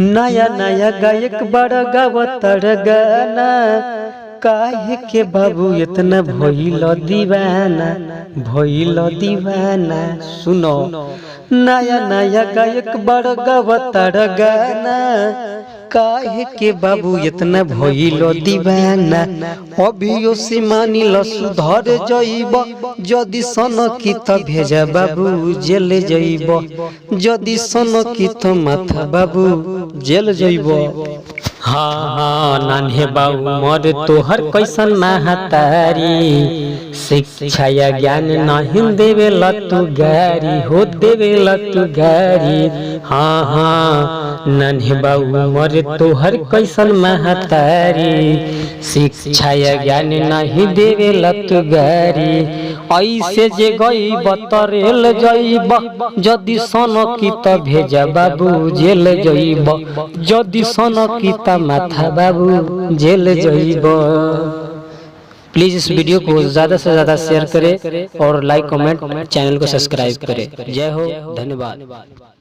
नया नया गायक बड़ा गावतर गाना, काहे के बाबू इतना भइल दीवाना, भइल दीवाना। सुनो नया नया गायक बड़ा गावतर गाना, काहे के बाबू इतना भइल दीवाना। अभियो से मानिल सुधर जइब, जदि सन की त भेजा बाबू जेल जइब, जदि सन की त माथा बाबू जेल जइब। हाँ हाँ नान्हे बाबू मर तोहर कैसन महतारी, शिक्षा या ज्ञान नहीं देवे लतु गारी हो, देवे लतु गारी। हाँ हाँ नान्हे बाबू मर तोहर कैसन महतारी, शिक्षा या ज्ञान नहीं देवे लतु गारी। ऐसे जे गईब तरेल जइब, जदि सन की त भेजा बाबू जेल जइब, जदि सन की त माथा बाबू जेल जइब। प्लीज इस वीडियो को ज्यादा से ज्यादा शेयर करें और लाइक कमेंट चैनल को सब्सक्राइब करें। जय हो, धन्यवाद।